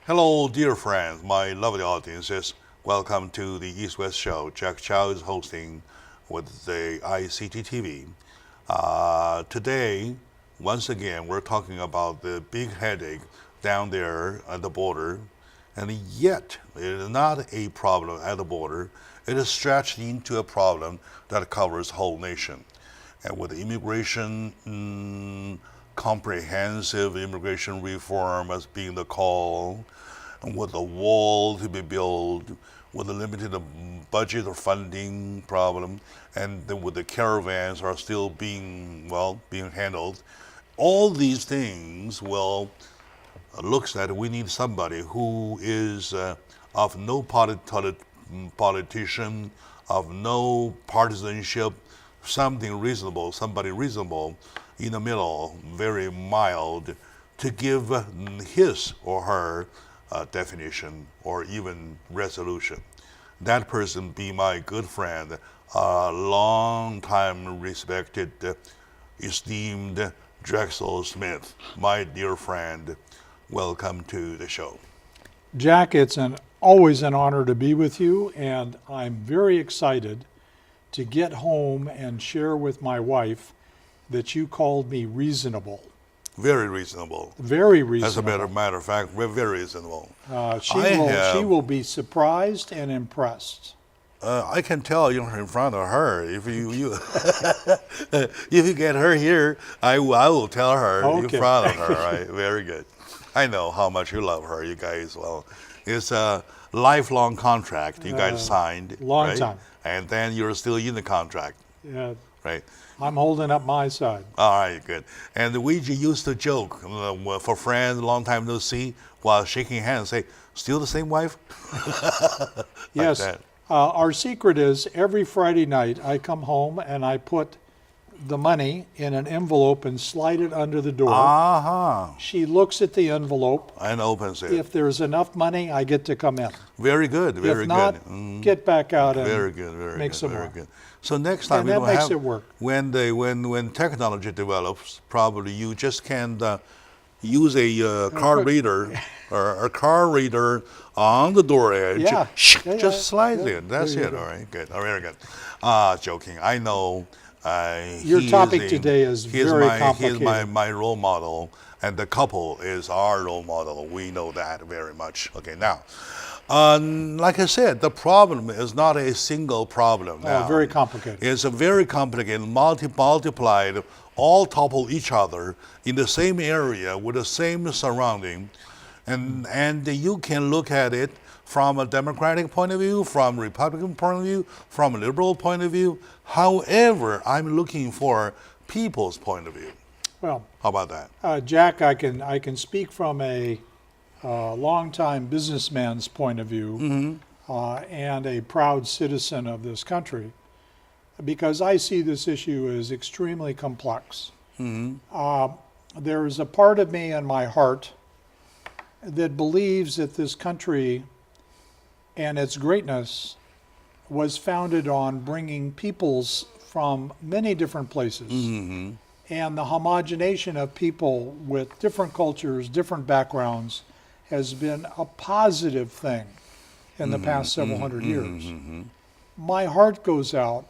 Hello, dear friends, my lovely audiences. Welcome to the East West Show. Jack Chow is hosting with the ICT-TV. Today, once again, we're talking about the big headache down there at the border, and yet it is not a problem at the border. It is stretched into a problem that covers whole nation. And with immigration, comprehensive immigration reform as being the call, and with a wall to be built, with a limited budget or funding problem, and then with the caravans are still being handled. All these things looks that we need somebody who is of no politician, of no partisanship, somebody reasonable in the middle, very mild, to give his or her definition or even resolution. That person be my good friend, long time respected, esteemed Drexel Smith, my dear friend. Welcome to the show. Jack, it's always an honor to be with you, and I'm very excited to get home and share with my wife that you called me reasonable. Very reasonable. Very reasonable. As a matter of fact, we're very reasonable. She will be surprised and impressed. I can tell you're in front of her. If you if you get her here, I will tell her in front of her. Right? Very good. I know how much you love her, you guys. Well, it's a lifelong contract you guys signed. Long right? time. And then you're still in the contract. Yeah. Right. I'm holding up my side. All right, good. And we used to joke for friends, long time no see, while shaking hands, say, "Still the same wife?" Yes. Like our secret is every Friday night I come home and I put the money in an envelope and slide it under the door. She looks at the envelope and opens it. If there's enough money, I get to come in. Very good. Very if not, good. Get back out and make some very more. Good. So next time and that makes it work. When technology develops, probably you just can use a card reader or a car reader on the door edge. Yeah. Just slide it. That's it. All right. Good. Very good. Joking. I know. Your topic today is very complicated. He is my role model, and the couple is our role model. We know that very much. Okay, now, like I said, the problem is not a single problem now. Very complicated. It's a very complicated, multiplied, all topple each other in the same area with the same surrounding, and you can look at it from a Democratic point of view, from a Republican point of view, from a liberal point of view. However, I'm looking for people's point of view. Well, how about that? Jack, I can speak from a longtime businessman's point of view and a proud citizen of this country, because I see this issue as extremely complex. There is a part of me in my heart that believes that this country and its greatness was founded on bringing peoples from many different places. And the homogenation of people with different cultures, different backgrounds, has been a positive thing in the past several hundred years. My heart goes out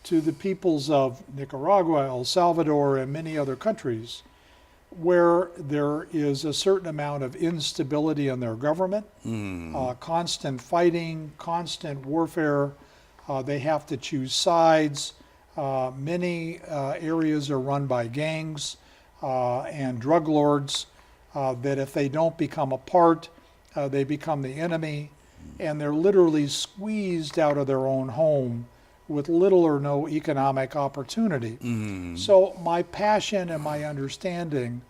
to the peoples of Nicaragua, El Salvador, and many other countries where there is a certain amount of instability in their government, constant fighting, constant warfare. They have to choose sides. Many areas are run by gangs and drug lords that if they don't become a part, they become the enemy, and they're literally squeezed out of their own home with little or no economic opportunity. So my passion and my understanding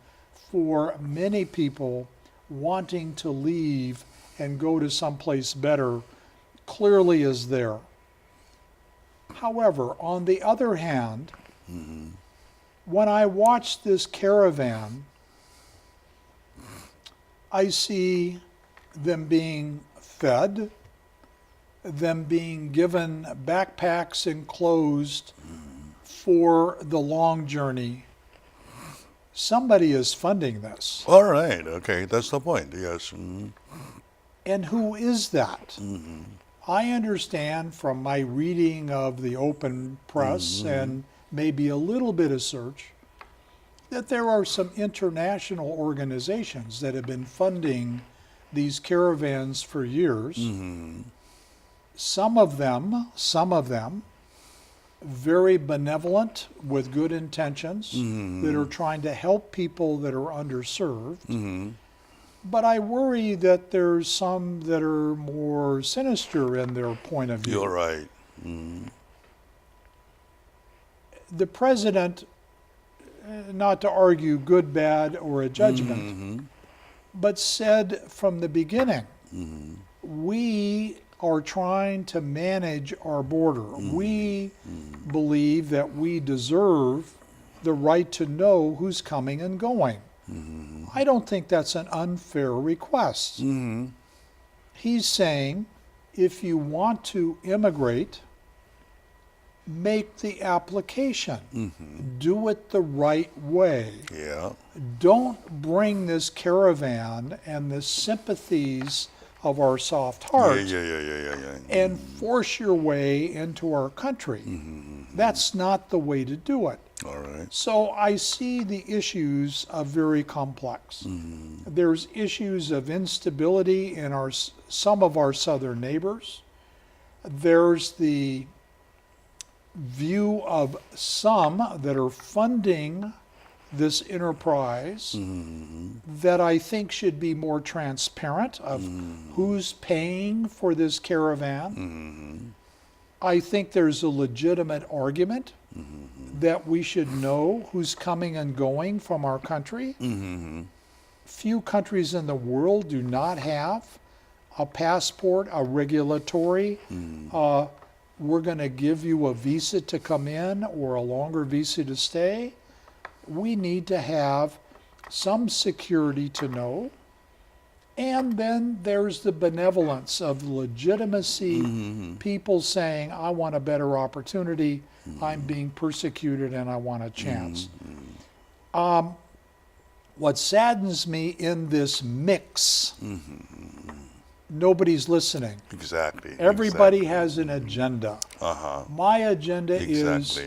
for many people wanting to leave and go to someplace better clearly is there. However, on the other hand, when I watch this caravan, I see them being fed, them being given backpacks enclosed for the long journey, somebody is funding this. All right. Okay. That's the point. Yes. And who is that? I understand from my reading of the open press and maybe a little bit of search that there are some international organizations that have been funding these caravans for years. Some of them very benevolent with good intentions that are trying to help people that are underserved. But I worry that there's some that are more sinister in their point of view. You're right. The president, not to argue good, bad, or a judgment, but said from the beginning, we are trying to manage our border. We believe that we deserve the right to know who's coming and going. I don't think that's an unfair request. He's saying, if you want to immigrate, make the application. Do it the right way. Yeah. Don't bring this caravan and the sympathies of our soft hearts and force your way into our country. That's not the way to do it. All right. So I see the issues of very complex. There's issues of instability in some of our southern neighbors. There's the view of some that are funding this enterprise that I think should be more transparent of who's paying for this caravan. I think there's a legitimate argument that we should know who's coming and going from our country. Few countries in the world do not have a passport, a regulatory, we're going to give you a visa to come in or a longer visa to stay. We need to have some security to know. And then there's the benevolence of legitimacy, people saying, I want a better opportunity, I'm being persecuted and I want a chance. What saddens me in this mix, nobody's listening. Exactly. Everybody has an agenda. My agenda is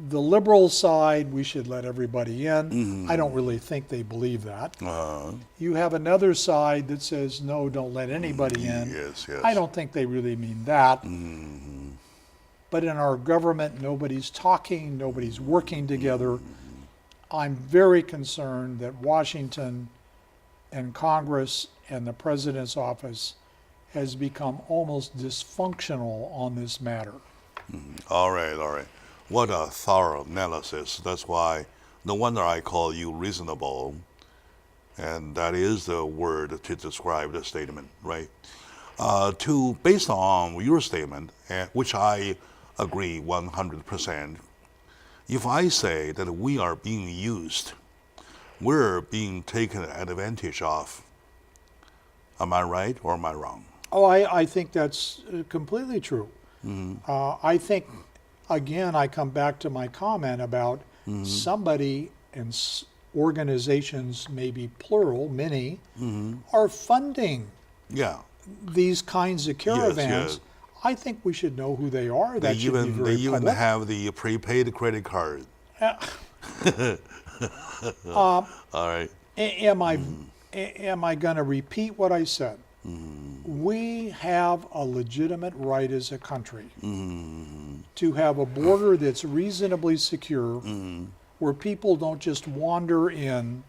the liberal side, we should let everybody in. I don't really think they believe that. You have another side that says, no, don't let anybody in. Yes. I don't think they really mean that. But in our government, nobody's talking, nobody's working together. I'm very concerned that Washington and Congress and the President's office has become almost dysfunctional on this matter. All right. What a thorough analysis. That's why no wonder I call you reasonable. And that is the word to describe the statement, right? Based on your statement, which I agree 100%, if I say that we are being used, we're being taken advantage of, am I right or am I wrong? Oh, I think that's completely true. I think, again, I come back to my comment about somebody and organizations, maybe plural, many, are funding these kinds of caravans. Yes. I think we should know who they are. That should be very They even public. have the prepaid credit card. All right. Am I going to repeat what I said? We have a legitimate right as a country to have a border that's reasonably secure, where people don't just wander in,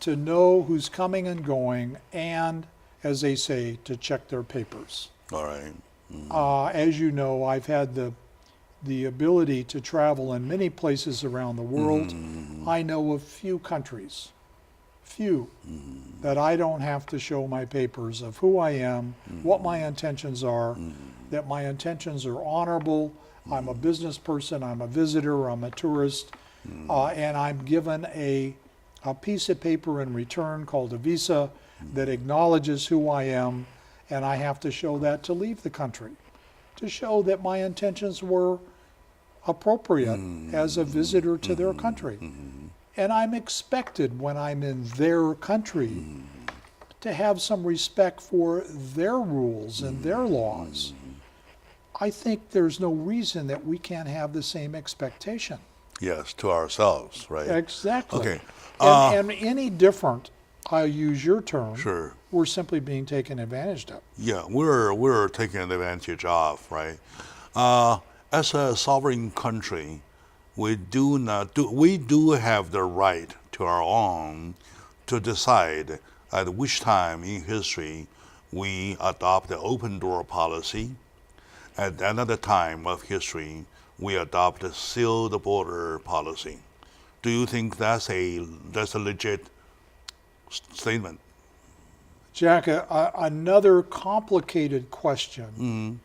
to know who's coming and going, and, as they say, to check their papers. All right. As you know, I've had the ability to travel in many places around the world. I know of few countries, that I don't have to show my papers of who I am, what my intentions are, that my intentions are honorable. I'm a business person, I'm a visitor, I'm a tourist, and I'm given a piece of paper in return called a visa that acknowledges who I am, and I have to show that to leave the country, to show that my intentions were appropriate as a visitor to their country. And I'm expected when I'm in their country to have some respect for their rules and their laws. I think there's no reason that we can't have the same expectation. Yes, to ourselves, right? Exactly. Okay. And any different, I'll use your term, Sure. we're simply being taken advantage of. Yeah, we're taking advantage of, right? As a sovereign country, we do have the right to our own to decide at which time in history we adopt the open door policy. At another time of history, we adopt a sealed border policy. Do you think that's a legit statement? Jack, another complicated question,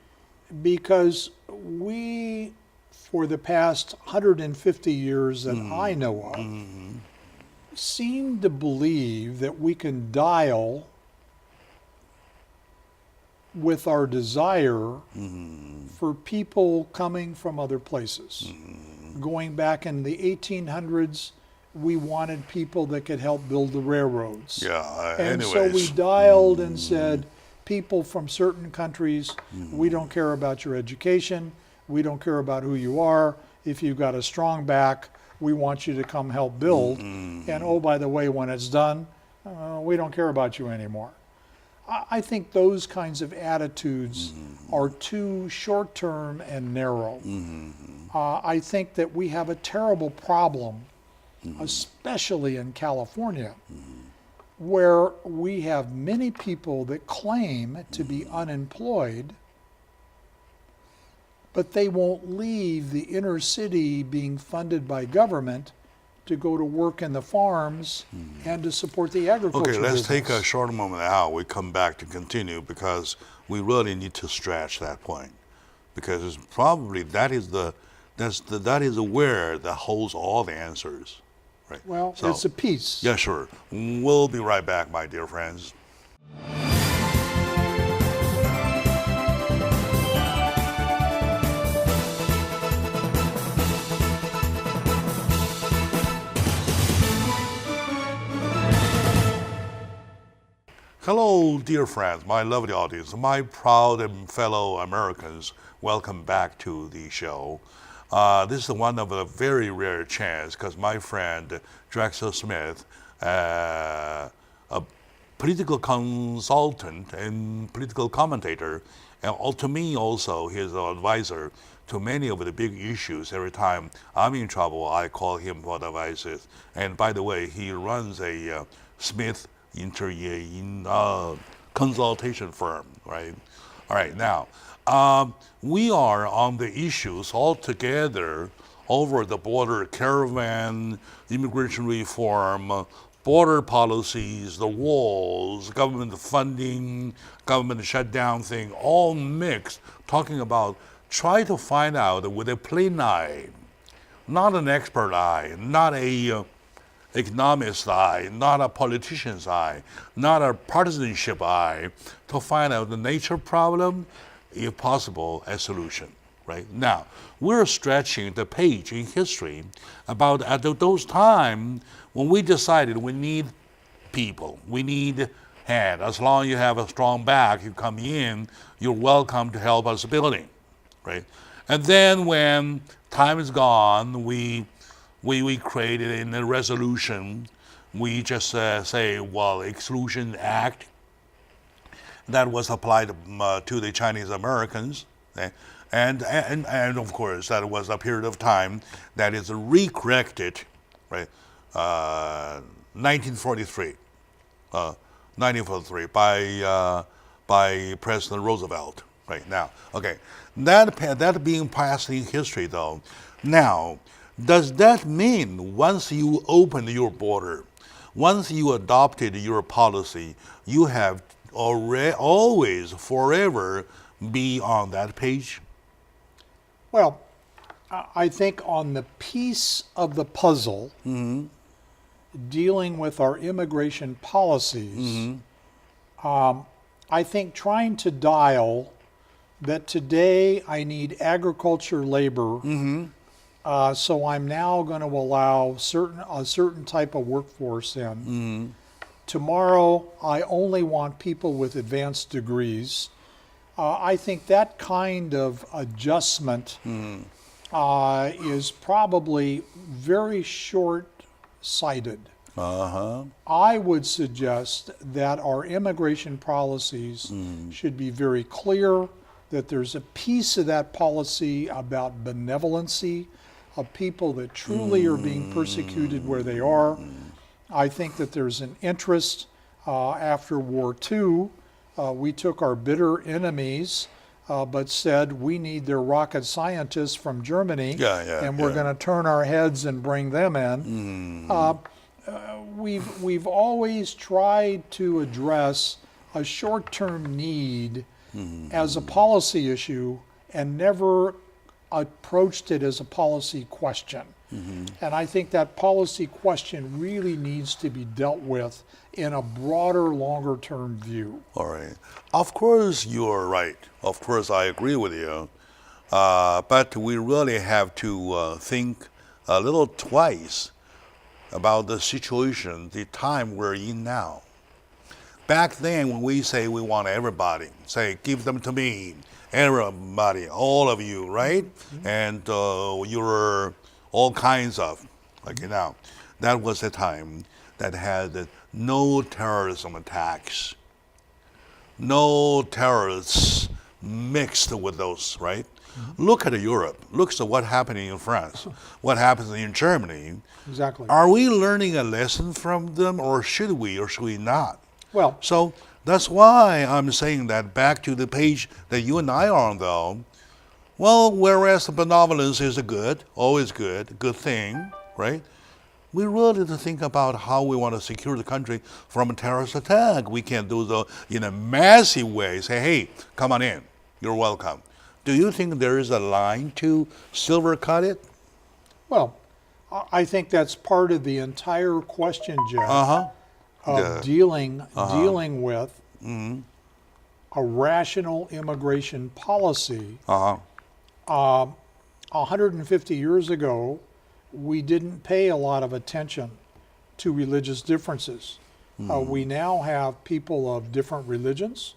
because we, for the past 150 years that I know of, seem to believe that we can dial with our desire for people coming from other places. Going back in the 1800s, we wanted people that could help build the railroads. Yeah, And anyways. so we dialed and said, people from certain countries, we don't care about your education, we don't care about who you are. If you've got a strong back, we want you to come help build. And oh, by the way, when it's done, we don't care about you anymore. I think those kinds of attitudes are too short-term and narrow. I think that we have a terrible problem, especially in California, where we have many people that claim to be unemployed, but they won't leave the inner city being funded by government to go to work in the farms and to support the agriculture Okay, let's business. take a short moment now. We come back to continue because we really need to stretch that point, because it's probably that is where that holds all the answers, right? Well, So, it's a piece. yeah, sure. We'll be right back, my dear friends. Hello, dear friends, my lovely audience, my proud and fellow Americans. Welcome back to the show. This is one of a very rare chance because my friend Drexel Smith, a political consultant and political commentator, and to me also he's an advisor to many of the big issues. Every time I'm in trouble, I call him for advice. And by the way, he runs a Smith consultation firm, right? All right, now we are on the issues altogether over the border caravan, immigration reform, border policies, the walls, government funding, government shutdown thing, all mixed, talking about try to find out with a plain eye, not an expert eye, not a economist's eye, not a politician's eye, not a partisanship eye, to find out the nature problem, if possible, a solution. Right now, we're stretching the page in history about at those times when we decided we need people, we need hand. As long as you have a strong back, you come in, you're welcome to help us building, right? And then when time is gone, we created in a resolution, we just say, well, Exclusion Act, that was applied to the Chinese Americans. Okay? And of course, that was a period of time that is re-corrected, right? 1943 by President Roosevelt, right now. Okay, that being passed in history though. Now, does that mean once you open your border, once you adopted your policy, you have always, forever be on that page? Well, I think on the piece of the puzzle dealing with our immigration policies, I think trying to dial that today I need agriculture labor So I'm now going to allow a certain type of workforce in. Tomorrow, I only want people with advanced degrees. I think that kind of adjustment is probably very short-sighted. I would suggest that our immigration policies should be very clear, that there's a piece of that policy about benevolency of people that truly are being persecuted where they are. I think that there's an interest after War II. We took our bitter enemies, but said we need their rocket scientists from Germany, and we're going to turn our heads and bring them in. We've always tried to address a short-term need as a policy issue and never approached it as a policy question. And I think that policy question really needs to be dealt with in a broader, longer-term view. All right. Of course, you're right. Of course, I agree with you. But we really have to think a little twice about the situation, the time we're in now. Back then, when we say we want everybody, say, give them to me, everybody, all of you, right? And you're all kinds of, like now, that was a time that had no terrorism attacks, no terrorists mixed with those, right? Look at Europe. Look at what's happening in France, what happens in Germany. Exactly. Are we learning a lesson from them, or should we not? Well, So that's why I'm saying that back to the page that you and I are on, though. Well, whereas the benevolence is a good thing, right? We really need to think about how we want to secure the country from a terrorist attack. We can't do that in a massive way. Say, hey, come on in. You're welcome. Do you think there is a line to silver cut it? well, I think that's part of the entire question, Jack, of dealing with a rational immigration policy. 150 years ago, we didn't pay a lot of attention to religious differences. We now have people of different religions.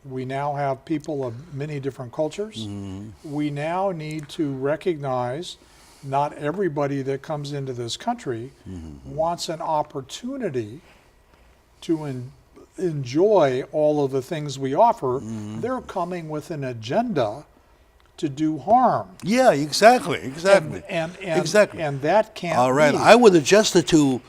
We now have people of many different cultures. We now need to recognize not everybody that comes into this country wants an opportunity to enjoy all of the things we offer. They're coming with an agenda to do harm. Yeah, exactly. Exactly. And that can't All right, be. I would just to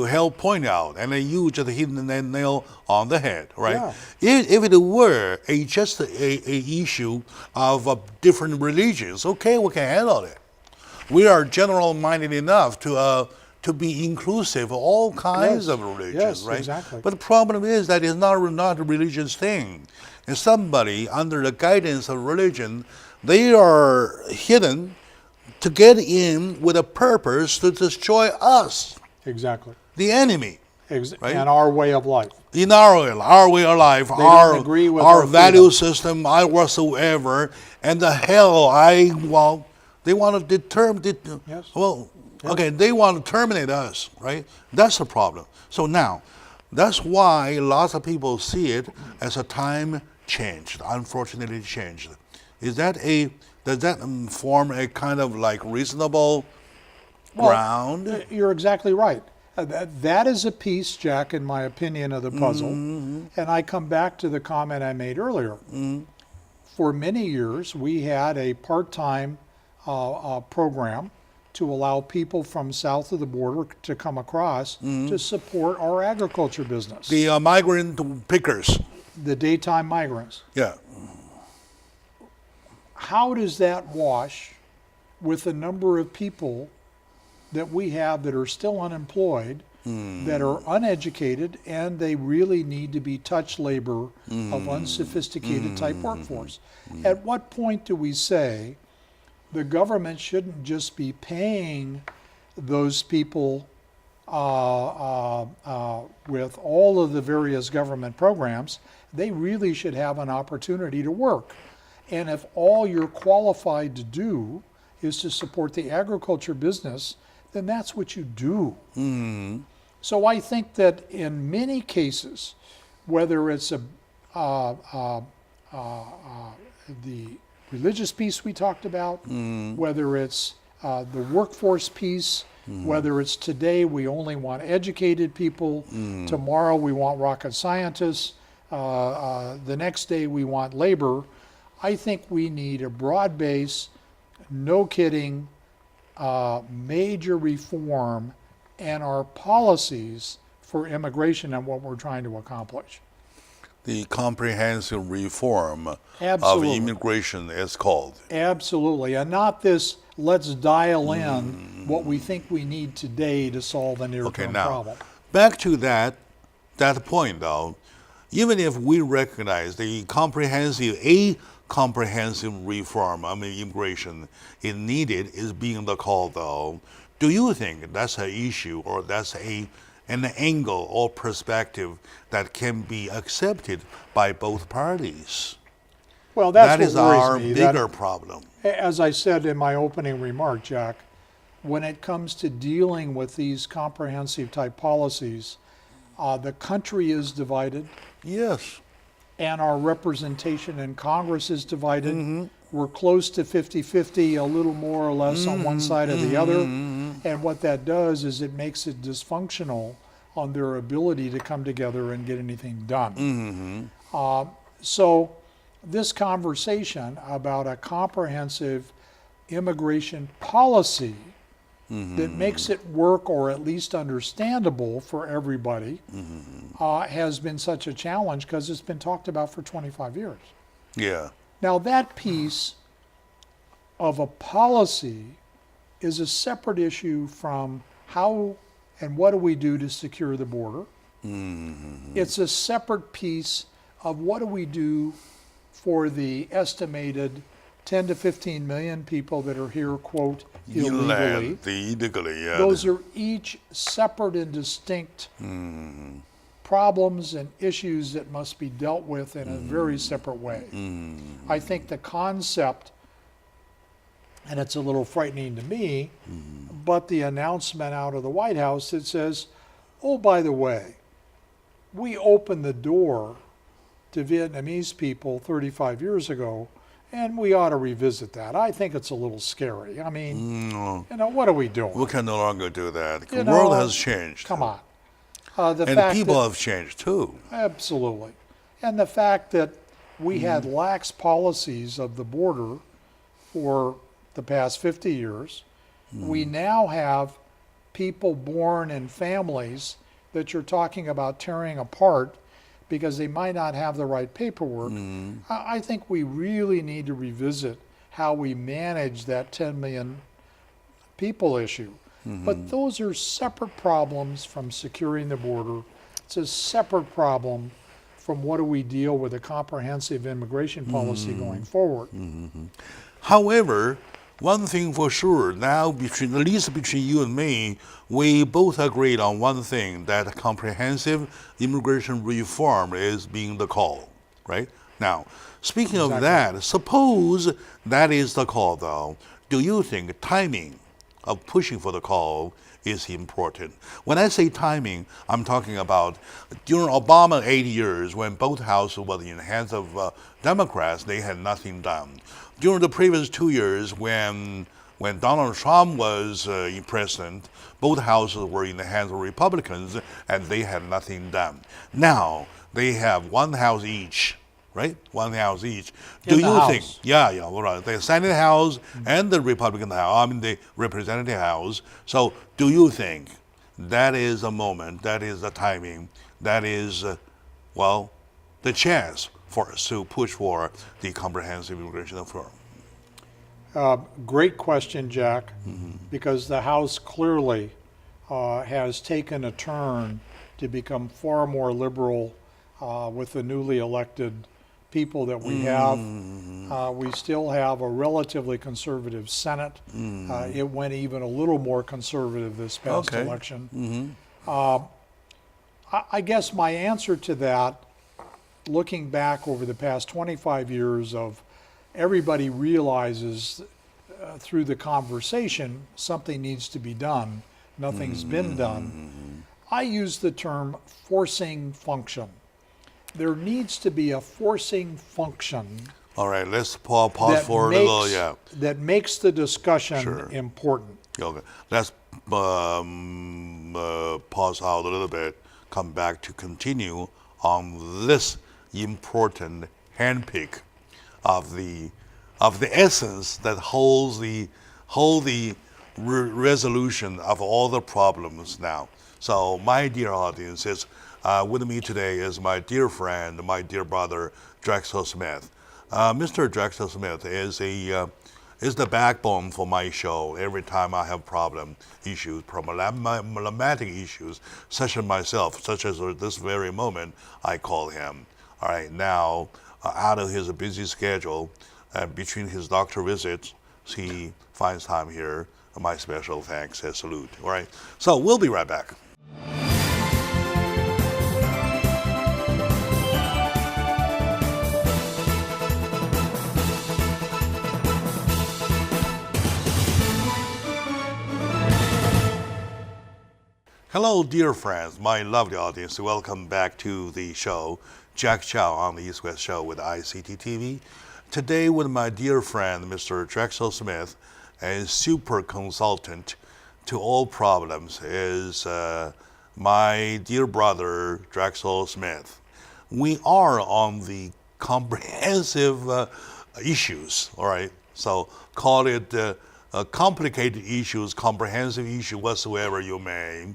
help point out, and then you just hit the nail on the head, right? If it were just a issue of different religions, okay, we can handle it. We are general-minded enough to be inclusive of all kinds of religions, right? Exactly. But the problem is that it's not a religious thing. And somebody under the guidance of religion, they are hidden to get in with a purpose to destroy us, Exactly. the enemy, right? And our way of life. In our way of life, don't agree with our our value freedom. system, whatsoever, and the hell, they want to determine. Yes. Well, okay, they want to terminate us, right? That's the problem. So now, that's why lots of people see it as a time changed, unfortunately changed. Does that form a kind of like reasonable ground? You're exactly right. That is a piece, Jack, in my opinion, of the puzzle. And I come back to the comment I made earlier. For many years, we had a part-time program to allow people from south of the border to come across to support our agriculture business. The migrant pickers. The daytime migrants. Yeah. How does that wash with the number of people that we have that are still unemployed, that are uneducated, and they really need to be touch labor of unsophisticated type workforce? At what point do we say the government shouldn't just be paying those people with all of the various government programs? They really should have an opportunity to work. And if all you're qualified to do is to support the agriculture business, then that's what you do. So I think that in many cases, whether it's the religious piece we talked about, whether it's the workforce piece, whether it's today we only want educated people, tomorrow we want rocket scientists, the next day we want labor, I think we need a broad base, no kidding, major reform in our policies for immigration and what we're trying to accomplish. The comprehensive reform Absolutely. of immigration is called. Absolutely, and not this let's dial in what we think we need today to solve a near-term problem. Back to that point though, even if we recognize a comprehensive reform of immigration is needed, is being the call though, do you think that's an issue or that's an angle or perspective that can be accepted by both parties? Well, that's that is what worries our me. bigger problem. As I said in my opening remark, Jack, when it comes to dealing with these comprehensive type policies, the country is divided. Yes. And our representation in Congress is divided. We're close to 50-50, a little more or less on one side or the other. And what that does is it makes it dysfunctional on their ability to come together and get anything done. So this conversation about a comprehensive immigration policy that makes it work or at least understandable for everybody has been such a challenge because it's been talked about for 25 years. Yeah. Now that piece of a policy is a separate issue from how and what do we do to secure the border. It's a separate piece of what do we do for the estimated 10 to 15 million people that are here, quote, illegally. Illegally, yeah. Those are each separate and distinct problems and issues that must be dealt with in a very separate way. I think the concept, and it's a little frightening to me, but the announcement out of the White House that says, oh, by the way, we opened the door to Vietnamese people 35 years ago, and we ought to revisit that. I think it's a little scary. I mean, you know, what are we doing? We can no longer do that. The You world know, has changed. Come on. And people have changed too. Absolutely. And the fact that we had lax policies of the border for the past 50 years, we now have people born in families that you're talking about tearing apart because they might not have the right paperwork. I think we really need to revisit how we manage that 10 million people issue. But those are separate problems from securing the border. It's a separate problem from what do we deal with a comprehensive immigration policy going forward. However, one thing for sure, now at least between you and me, we both agreed on one thing, that comprehensive immigration reform is being the call, right? Now, speaking of that, suppose that is the call though, do you think timing of pushing for the call is important? When I say timing, I'm talking about during Obama 8 years when both houses were in the hands of Democrats, they had nothing done. During the previous 2 years when Donald Trump was president, both houses were in the hands of Republicans and they had nothing done. Now they have one house each, right? One house each. Do you think? Yeah, right. The Senate House and the Republican House, the Representative House. So do you think that is a moment, that is the timing, that is, the chance for us to push for the comprehensive immigration reform? Great question, Jack, because the House clearly has taken a turn to become far more liberal with the newly elected people that we have. We still have a relatively conservative Senate. It went even a little more conservative this past election. I guess my answer to that, looking back over the past 25 years of everybody realizes through the conversation, something needs to be done, nothing's been done, I use the term forcing function. There needs to be a forcing function. All right, let's pause for a little, yeah. That makes the discussion important. Okay, let's pause out a little bit, come back to continue on this important handpick of the essence that holds the resolution of all the problems now. So, my dear audience, with me today is my dear friend, my dear brother, Drexel Smith. Mr. Drexel Smith is the backbone for my show. Every time I have problematic issues, such as myself, such as this very moment, I call him. All right, now, out of his busy schedule, between his doctor visits, he finds time here. My special thanks and salute. All right, so we'll be right back. Hello, dear friends, my lovely audience. Welcome back to the show, Jack Chow on the East West Show with ICT TV. Today, with my dear friend, Mr. Drexel Smith, a super consultant to all problems, is my dear brother, Drexel Smith. We are on the comprehensive issues, all right? So call it complicated issues, comprehensive issue, whatsoever you may.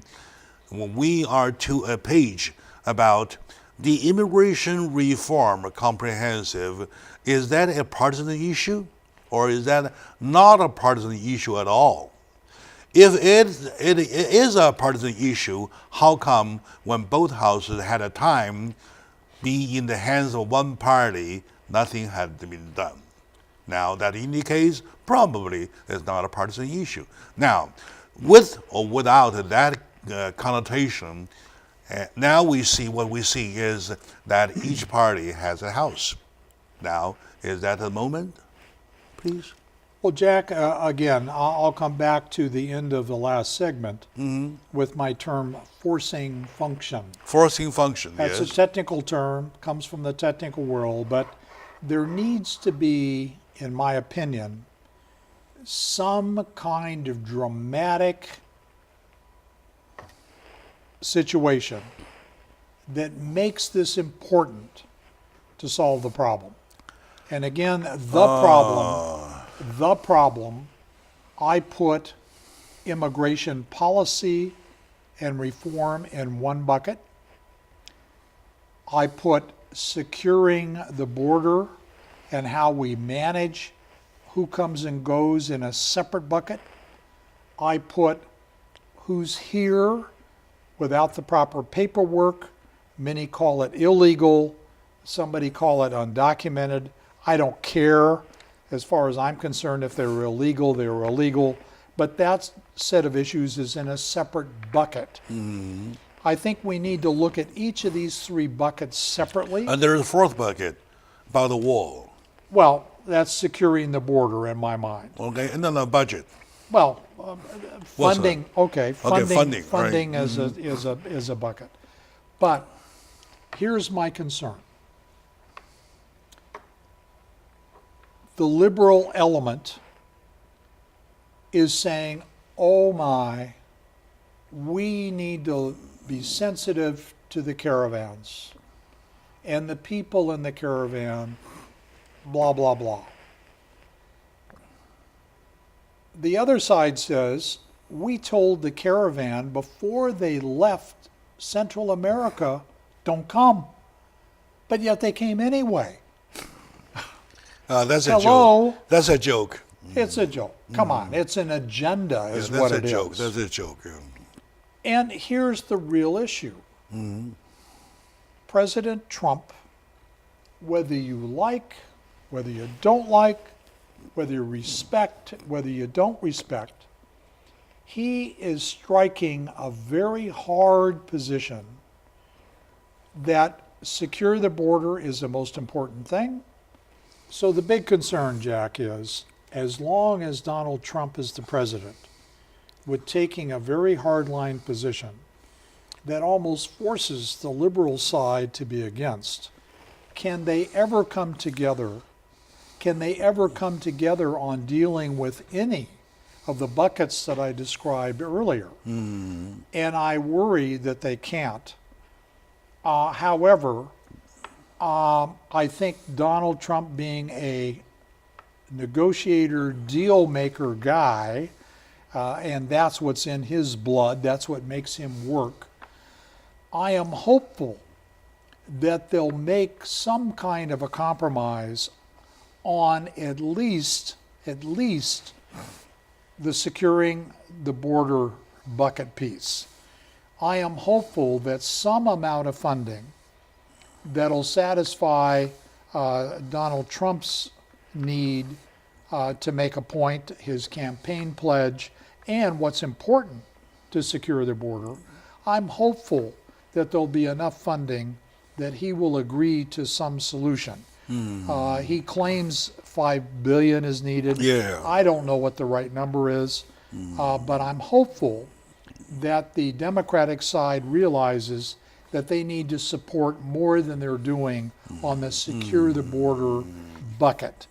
We are to a page about the immigration reform comprehensive. Is that a partisan issue, or is that not a partisan issue at all? If it is a partisan issue, how come when both houses had a time be in the hands of one party, nothing had been done? Now, that indicates probably it's not a partisan issue. Now, with or without that connotation, now we see what we see is that each party has a house. Now, is that the moment, please? Well, Jack, again, I'll come back to the end of the last segment with my term forcing function. Forcing function, That's yes. a technical term, comes from the technical world, but there needs to be, in my opinion, some kind of dramatic situation that makes this important to solve the problem. And again, the problem, I put immigration policy and reform in one bucket. I put securing the border and how we manage who comes and goes in a separate bucket. I put who's here without the proper paperwork. Many call it illegal. Somebody call it undocumented. I don't care. As far as I'm concerned, if they're illegal, they're illegal. But that set of issues is in a separate bucket. I think we need to look at each of these three buckets separately. And there's a fourth bucket, by the wall. Well, that's securing the border in my mind. Okay, and then the budget. Well, funding. Okay, funding. Funding Right. is a bucket. But here's my concern. The liberal element is saying, oh my, we need to be sensitive to the caravans and the people in the caravan, blah, blah, blah. The other side says, we told the caravan before they left Central America, don't come. But yet they came anyway. That's a Hello? joke. That's a joke. It's a joke. Come on, it's an agenda is what it is. That's a joke. Yeah. And here's the real issue. President Trump, whether you like, whether you don't like, whether you respect, whether you don't respect, he is striking a very hard position that secure the border is the most important thing. So the big concern, Jack, is as long as Donald Trump is the president, with taking a very hardline position that almost forces the liberal side to be against, can they ever come together? Can they ever come together on dealing with any of the buckets that I described earlier? And I worry that they can't. However, I think Donald Trump being a negotiator, deal maker guy, and that's what's in his blood, that's what makes him work. I am hopeful that they'll make some kind of a compromise on at least the securing the border bucket piece. I am hopeful that some amount of funding that'll satisfy Donald Trump's need to make a point, his campaign pledge, and what's important to secure the border. I'm hopeful that there'll be enough funding that he will agree to some solution. He claims $5 billion is needed. Yeah. I don't know what the right number is, but I'm hopeful that the Democratic side realizes that they need to support more than they're doing on the secure the border bucket.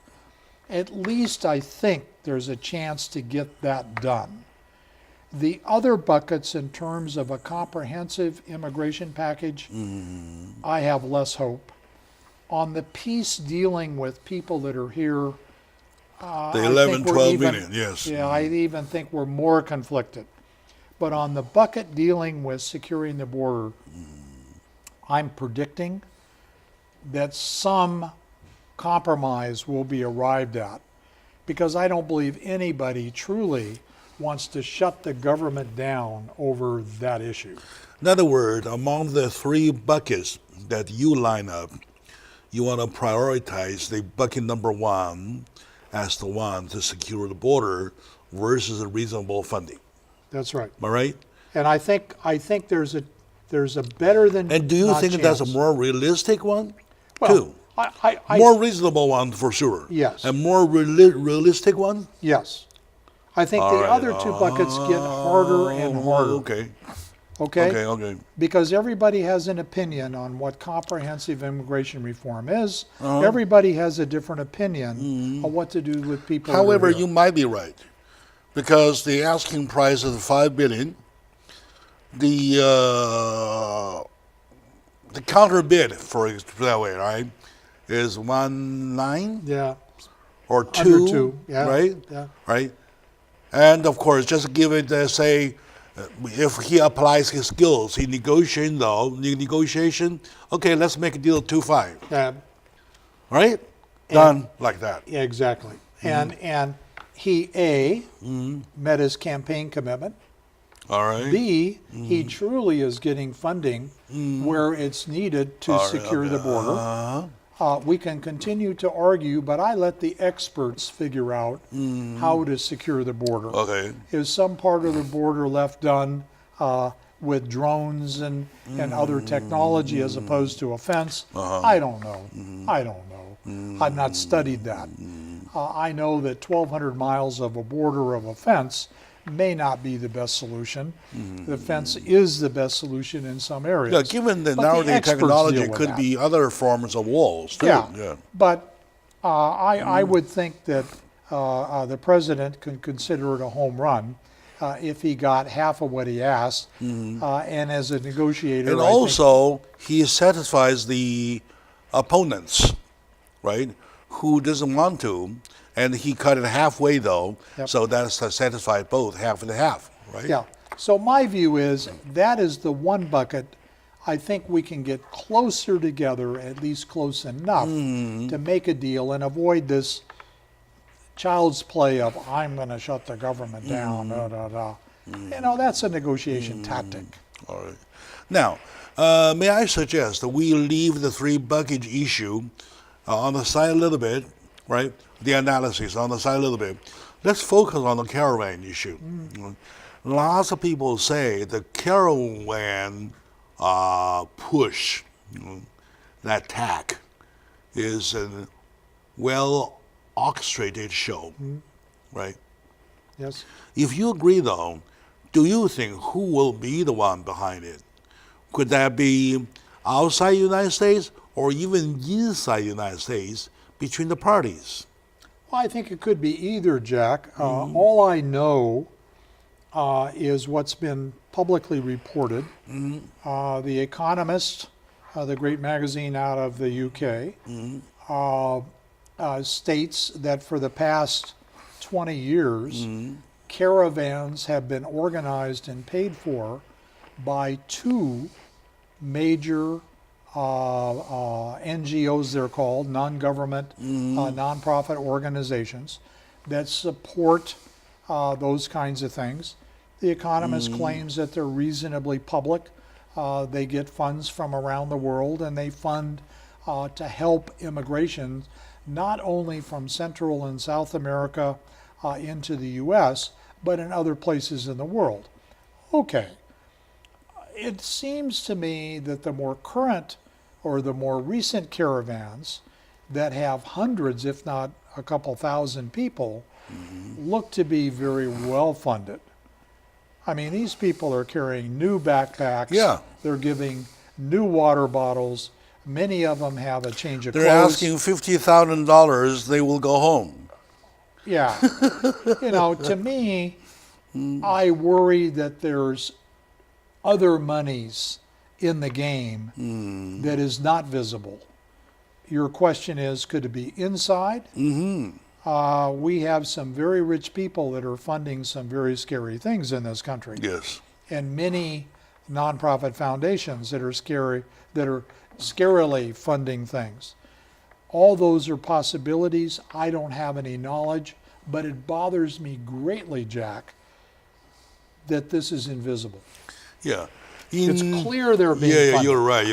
At least I think there's a chance to get that done. The other buckets in terms of a comprehensive immigration package, I have less hope. On the piece dealing with people that are here, The 11, 12 million, yes. Yeah, I even think we're more conflicted. But on the bucket dealing with securing the border, I'm predicting that some compromise will be arrived at, because I don't believe anybody truly wants to shut the government down over that issue. In other words, among the three buckets that you line up, you want to prioritize the bucket number one as the one to secure the border versus a reasonable funding. That's right. Am I right? And I think there's a better than And do you not think chance. that's a more realistic one? Well, Two. I More reasonable one for sure. Yes. And more realistic one? yes. I think All the right. other two buckets get harder and harder. Okay. Okay? Okay. Because everybody has an opinion on what comprehensive immigration reform is. Everybody has a different opinion on what to do with people. that are However, here. you might be right, because the asking price is $5 billion. The counter bid for that way, right, is 1.9 Yeah. or Under 2, two. Yeah. right? Yeah. Right. And of course, just give it say, if he applies his skills, he negotiation. Okay, let's make a deal 2.5. Yeah. Right? Done like that. Yeah, exactly. And he met his campaign commitment. All right. B, he truly is getting funding where it's needed to secure the border. We can continue to argue, but I let the experts figure out how to secure the border. Okay. Is some part of the border left done with drones and other technology as opposed to a fence? I don't know. I don't know. I've not studied that. I know that 1,200 miles of a border of a fence may not be the best solution. The fence is the best solution in some areas. Yeah, given that But the nowadays experts technology deal with could that. be other forms of walls too. Yeah. But I would think that the president could consider it a home run if he got half of what he asked. And as a negotiator, And I think, also, he satisfies the opponents, right, who doesn't want to, and he cut it halfway though, Yep. so that's satisfied both, half and half, right? yeah. So my view is that is the one bucket. I think we can get closer together, at least close enough to make a deal and avoid this child's play of I'm going to shut the government down. You know, that's a negotiation tactic. All right. Now, may I suggest that we leave the three bucket issue on the side a little bit, right? The analysis on the side a little bit. Let's focus on the caravan issue. Lots of people say the caravan push, that tack, is well orchestrated show, right? Yes. If you agree, though, do you think who will be the one behind it? Could that be outside the United States or even inside the United States between the parties? Well, I think it could be either, Jack. All I know is what's been publicly reported. The Economist, the great magazine out of the UK, states that for the past 20 years, caravans have been organized and paid for by two major NGOs, they're called, non-government, non-profit organizations that support those kinds of things. The Economist claims that they're reasonably public. They get funds from around the world, and they fund to help immigration, not only from Central and South America into the U.S., but in other places in the world. Okay. It seems to me that the more current or the more recent caravans that have hundreds, if not a couple thousand people, look to be very well funded. I mean, these people are carrying new backpacks. Yeah. They're giving new water bottles. Many of them have a change of They're clothes. asking $50,000, they will go home. Yeah. To me, I worry that there's other monies in the game that is not visible. Your question is, could it be inside? We have some very rich people that are funding some very scary things in this country. Yes. And many nonprofit foundations that are scarily funding things. All those are possibilities. I don't have any knowledge, but it bothers me greatly, Jack, that this is invisible. Yeah. It's clear they're being Yeah, funded. you're right.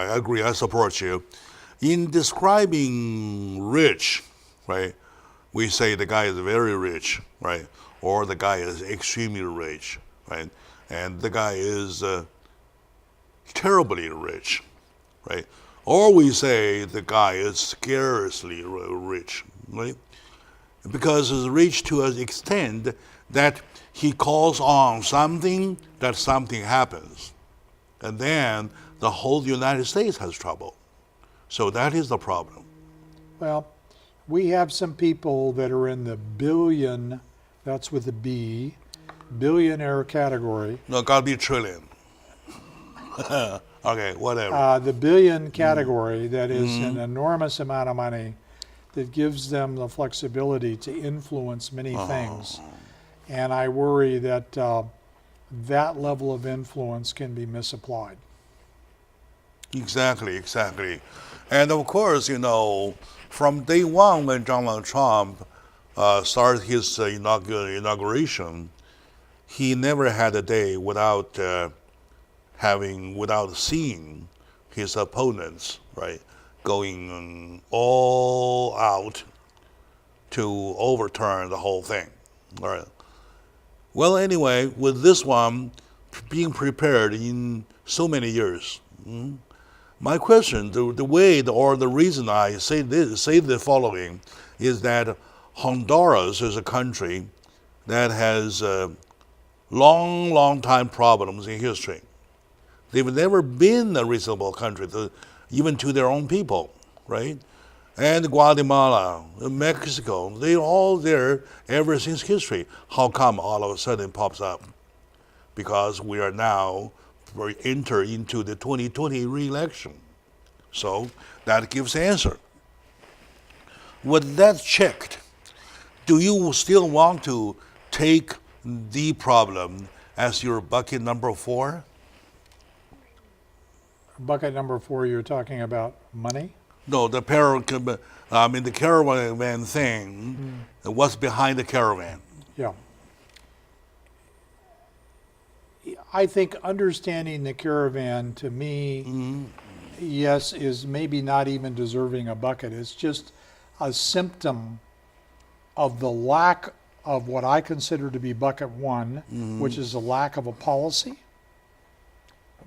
I agree. I support you. In describing rich, right, we say the guy is very rich, right, or the guy is extremely rich, right, and the guy is terribly rich, right, or we say the guy is scarcely rich, right, because he's rich to an extent that he calls on something, that something happens. And then the whole United States has trouble. So that is the problem. Well, we have some people that are in the billion, that's with a B, billionaire category. No, gotta be trillion. Okay, whatever. The billion category, that is an enormous amount of money that gives them the flexibility to influence many things. And I worry that that level of influence can be misapplied. Exactly. And of course, from day one when Donald Trump started his inauguration, he never had a day without seeing his opponents, right, going all out to overturn the whole thing. All right. Well, anyway, with this one being prepared in so many years, my question, the reason I say the following is that Honduras is a country that has long time problems in history. They've never been a reasonable country, even to their own people, right? And Guatemala, Mexico, they're all there ever since history. How come all of a sudden it pops up? Because we enter into the 2020 re-election. So that gives the answer. With that checked, do you still want to take the problem as your bucket number 4? Bucket number 4, you're talking about money? No, the caravan thing. What's behind the caravan? Yeah. I think understanding the caravan, to me, yes, is maybe not even deserving a bucket. It's just a symptom of the lack of what I consider to be bucket 1, which is the lack of a policy.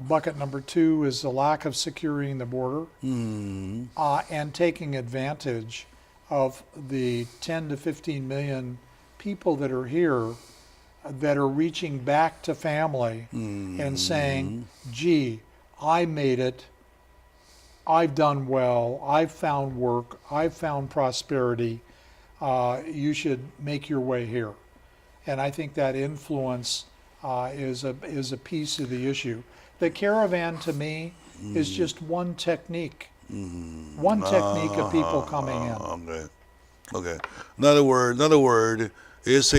Bucket number 2 is the lack of securing the border and taking advantage of the 10 to 15 million people that are here that are reaching back to family and saying, gee, I made it, I've done well, I've found work, I've found prosperity, you should make your way here. And I think that influence is a piece of the issue. The caravan to me is just one technique. One technique of people coming in. Okay. Another word is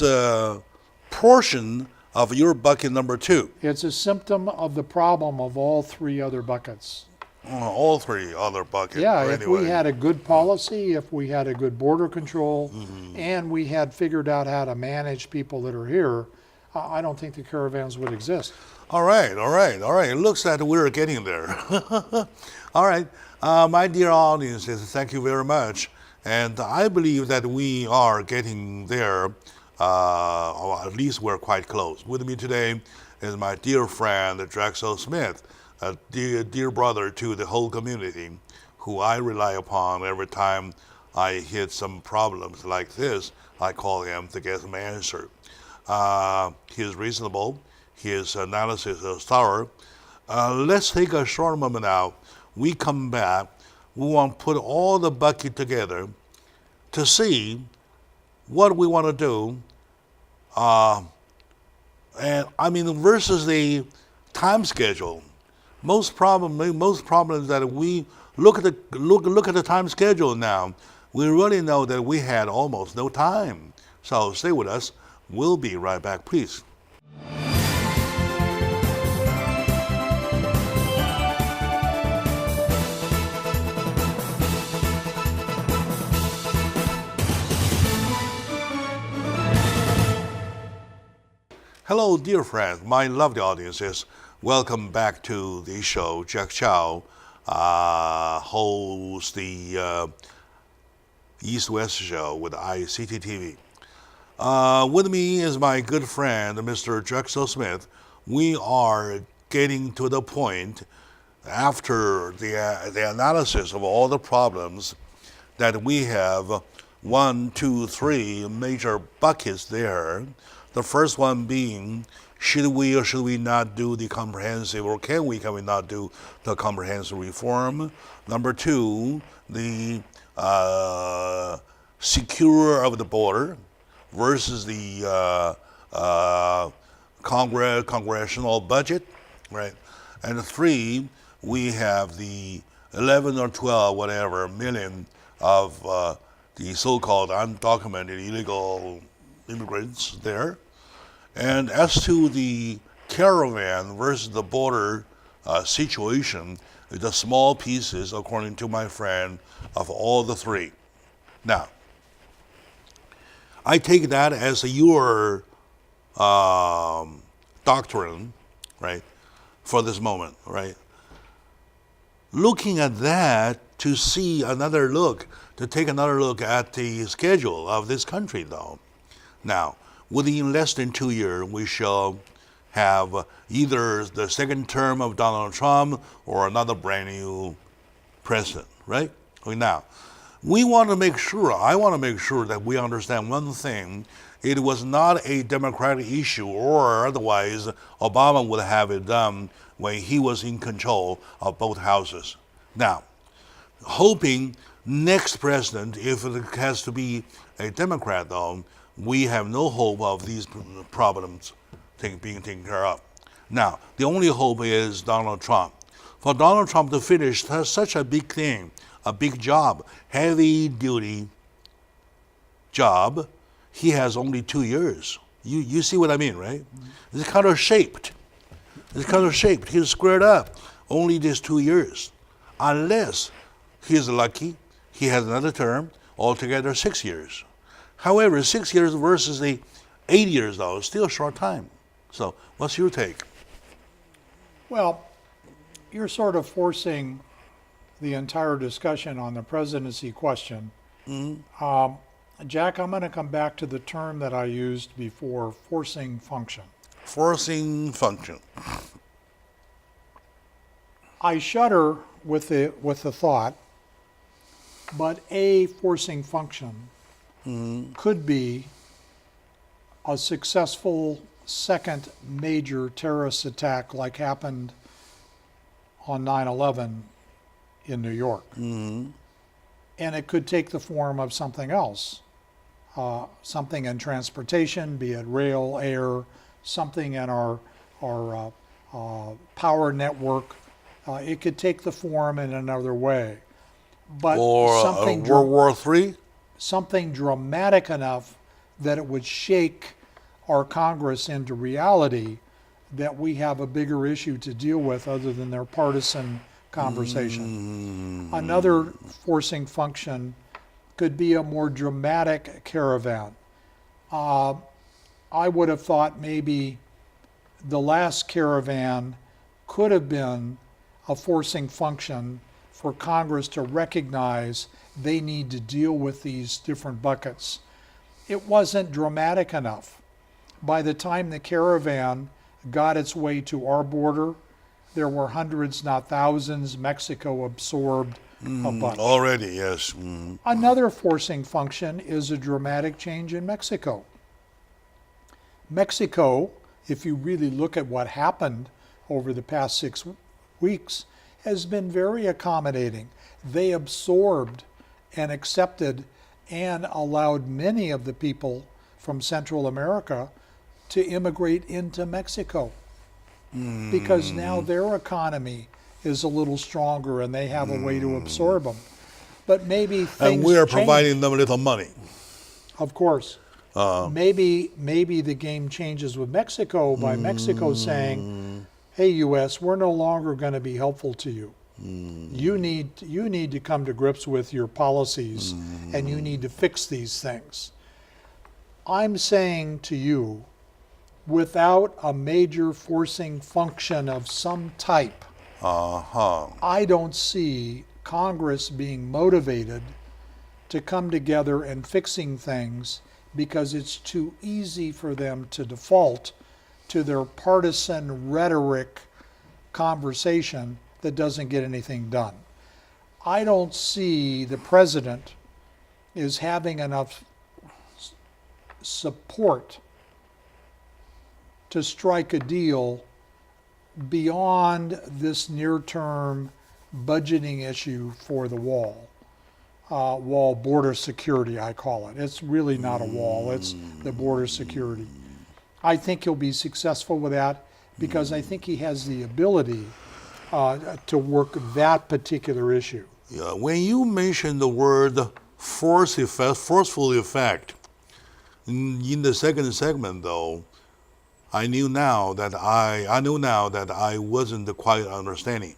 a portion of your bucket number 2. It's a symptom of the problem of all 3 other buckets. All 3 other buckets. Yeah, Anyway. if we had a good policy, if we had a good border control, and we had figured out how to manage people that are here, I don't think the caravans would exist. All right. It looks like we're getting there. All right. My dear audiences, thank you very much. And I believe that we are getting there, or at least we're quite close. With me today is my dear friend, Drexel Smith, a dear brother to the whole community, who I rely upon every time I hit some problems like this. I call him to get some answer. He is reasonable. His analysis is thorough. Let's take a short moment now. We come back. We want to put all the bucket together to see what we want to do. And I mean, versus the time schedule. Most problems that we look at the time schedule now, we really know that we had almost no time. So stay with us. We'll be right back, please. Hello, dear friends, my lovely audiences. Welcome back to the show. Jack Chow hosts the East-West show with ICTTV. With me is my good friend, Mr. Drexel Smith. We are getting to the point after the analysis of all the problems that we have 1, 2, 3 major buckets there. The first one being, should we or should we not do the comprehensive, or can we not do the comprehensive reform? Number 2, the secure of the border versus the congressional budget, right? And 3, we have the 11 or 12, whatever, million of the so-called undocumented illegal immigrants there. And as to the caravan versus the border situation, the small pieces, according to my friend, of all the 3. Now, I take that as your doctrine, right, for this moment, right? Looking at that to see another look, to take another look at the schedule of this country, though. Now, within less than 2 years, we shall have either the second term of Donald Trump or another brand new president, right? Now, I want to make sure that we understand one thing. It was not a Democratic issue, or otherwise Obama would have it done when he was in control of both houses. Now, hoping next president, if it has to be a Democrat, though, we have no hope of these problems being taken care of. Now, the only hope is Donald Trump. For Donald Trump to finish such a big thing, a big job, heavy-duty job, he has only 2 years. You see what I mean, right? It's kind of shaped. He's squared up. Only these 2 years. Unless he's lucky, he has another term, altogether 6 years. However, 6 years versus the 8 years, though, is still a short time. So, what's your take? Well, you're sort of forcing the entire discussion on the presidency question. Jack, I'm going to come back to the term that I used before, forcing function. Forcing function. I shudder with the thought But a forcing function could be a successful second major terrorist attack like happened on 9/11 in New York. And it could take the form of something else, something in transportation, be it rail, air, something in our power network. It could take the form in another way. But Or something World War III? something dramatic enough that it would shake our Congress into reality that we have a bigger issue to deal with other than their partisan conversation. Another forcing function could be a more dramatic caravan. I would have thought maybe the last caravan could have been a forcing function for Congress to recognize they need to deal with these different buckets. It wasn't dramatic enough. By the time the caravan got its way to our border, there were hundreds, not thousands. Mexico absorbed a bunch. Already, yes. Another forcing function is a dramatic change in Mexico. Mexico, if you really look at what happened over the past 6 weeks, has been very accommodating. They absorbed and accepted and allowed many of the people from Central America to immigrate into Mexico because now their economy is a little stronger and they have a way to absorb them. But maybe things And we are change. providing them a little money. Of course. Maybe the game changes with Mexico by Mexico saying, hey, U.S., we're no longer going to be helpful to you. You need to come to grips with your policies and you need to fix these things. I'm saying to you, without a major forcing function of some type, I don't see Congress being motivated to come together and fixing things because it's too easy for them to default to their partisan rhetoric conversation that doesn't get anything done. I don't see the president is having enough support to strike a deal beyond this near-term budgeting issue for the wall border security, I call it. It's really not a wall, it's the border security. I think he'll be successful with that because I think he has the ability to work that particular issue. Yeah, when you mention the word forceful effect, in the second segment though, I knew now that I wasn't quite understanding.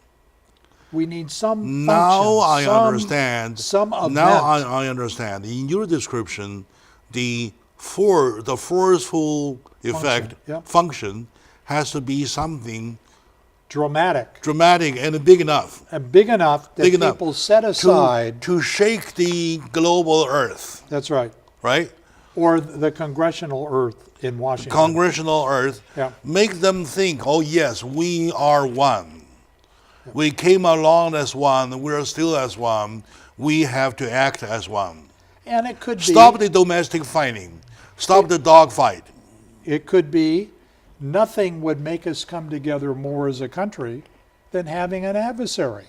We need some Now function, I understand. Some event. Now I understand. In your description, the forceful effect function has to be something dramatic and big enough. And big enough that people set aside to shake the global earth. That's right. Right? Or the congressional earth in Washington. Congressional earth. Yeah. Make them think, oh yes, we are one. Yeah. We came along as one, we are still as one. We have to act as one. And it could be stop the domestic fighting. Stop the dog fight. It could be nothing would make us come together more as a country than having an adversary.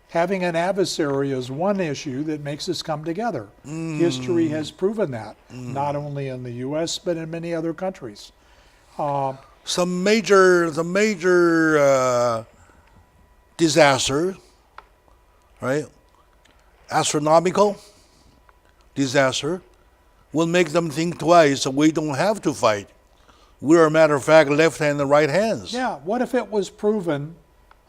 Having an adversary is one issue that makes us come together. History has proven that, not only in the U.S., but in many other countries. Some major disaster, right? Astronomical disaster will make them think twice. So we don't have to fight. We're, a matter of fact, left hand and right hands. Yeah, what if it was proven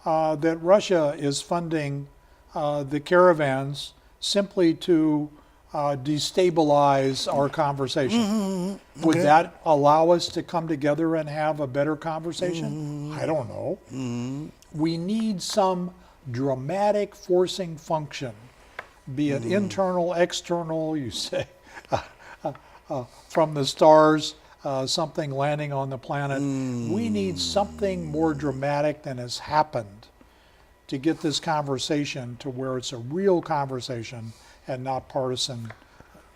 that Russia is funding the caravans simply to destabilize our conversation? Would that allow us to come together and have a better conversation? I don't know. We need some dramatic forcing function, be it internal, external, you say, from the stars, something landing on the planet. We need something more dramatic than has happened to get this conversation to where it's a real conversation and not partisan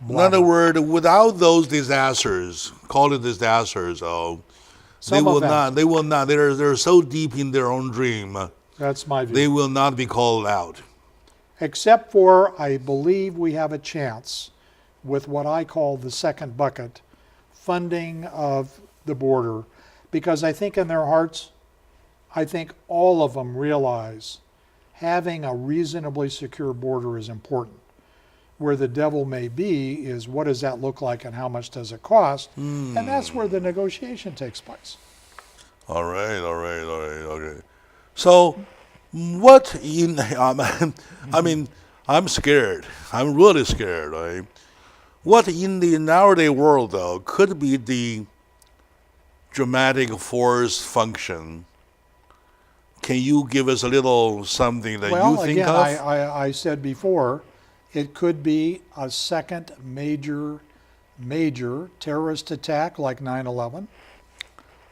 In other words, without those disasters, call it disasters, they will not, they're so deep in their own dream, That's my view. they will not be called out. Except for, I believe we have a chance with what I call the second bucket, funding of the border, because I think in their hearts, I think all of them realize having a reasonably secure border is important. Where the devil may be is what does that look like and how much does it cost? And that's where the negotiation takes place. All right. Okay. So, what in, I mean, I'm scared. I'm really scared, right? What in the nowadays world, though, could be the dramatic force function? Can you give us a little something that you think again, of? I said before, it could be a second major terrorist attack like 9/11.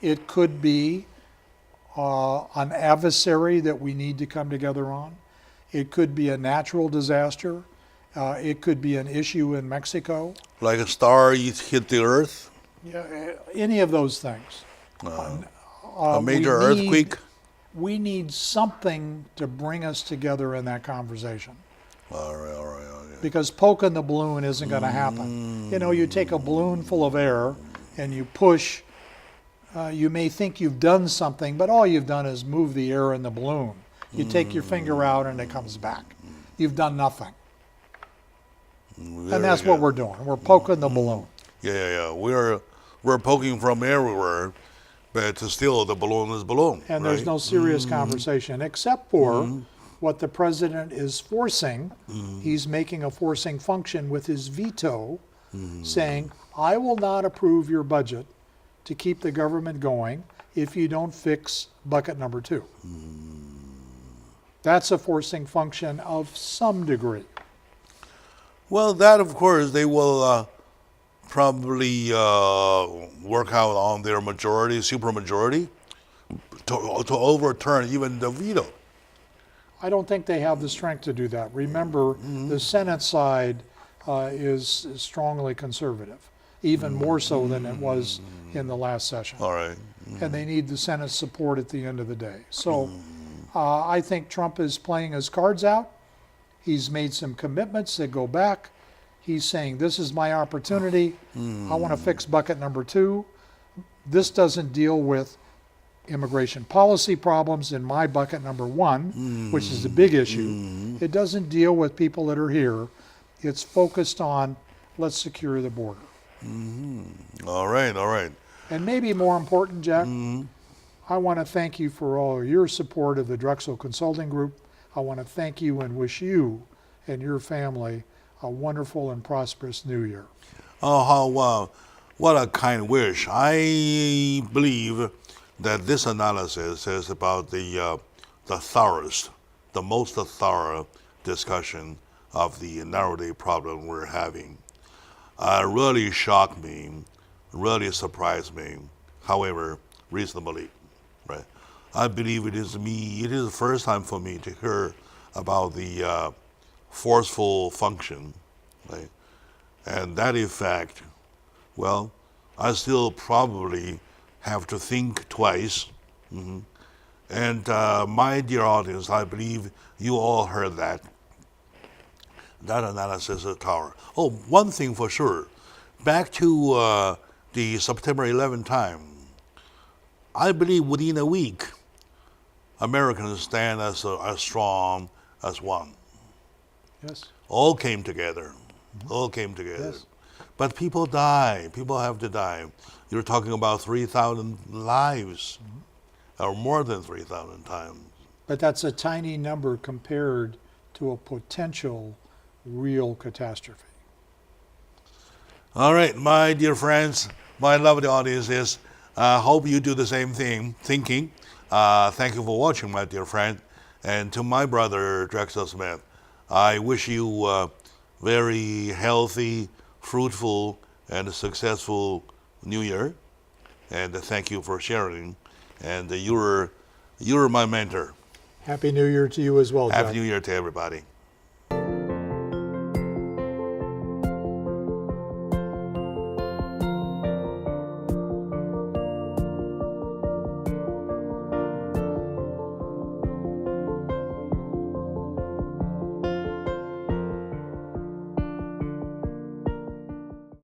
It could be an adversary that we need to come together on. It could be a natural disaster. It could be an issue in Mexico. Like a star hit the earth? Yeah, any of those things. A major earthquake? We need something to bring us together in that conversation. All right. Okay. Because poking the balloon isn't going to happen. You know, you take a balloon full of air and you push, you may think you've done something, but all you've done is move the air in the balloon. You take your finger out and it comes back. You've done nothing. And that's what we're doing. We're poking the balloon. Yeah. We're poking from everywhere, but still the balloon is balloon. And there's no serious conversation except for what the president is forcing. He's making a forcing function with his veto, saying, I will not approve your budget to keep the government going if you don't fix bucket number 2. That's a forcing function of some degree. Well, that, of course, they will probably work out on their majority, supermajority, to overturn even the veto. I don't think they have the strength to do that. Remember, the Senate side is strongly conservative, even more so than it was in the last session. All right. And they need the Senate support at the end of the day. So I think Trump is playing his cards out. He's made some commitments that go back. He's saying, this is my opportunity. I want to fix bucket number 2. This doesn't deal with immigration policy problems in my bucket number 1, which is a big issue. It doesn't deal with people that are here. It's focused on let's secure the border. All right. And maybe more important, Jack, I want to thank you for all your support of the Drexel Consulting Group. I want to thank you and wish you and your family a wonderful and prosperous new year. Oh, how what a kind wish. I believe that this analysis is about the thoroughest, the most thorough discussion of the narrow-day problem we're having. Really shocked me, really surprised me, however, reasonably, right? I believe it is the first time for me to hear about the forceful function, right? And that effect, well, I still probably have to think twice. And my dear audience, I believe you all heard that. That analysis is thorough. Oh, one thing for sure, back to the September 11 time, I believe within a week, Americans stand as strong as one. Yes. All came together. All came together. Yes. But people die. People have to die. You're talking about 3,000 lives, or more than 3,000 times. But that's a tiny number compared to a potential real catastrophe. All right, my dear friends, my lovely audiences, hope you do the same thinking. Thank you for watching, my dear friend. And to my brother, Drexel Smith, I wish you a very healthy, fruitful, and successful New Year. And thank you for sharing. And you're my mentor. Happy New Year to you as well, Jack. Happy New Year to everybody.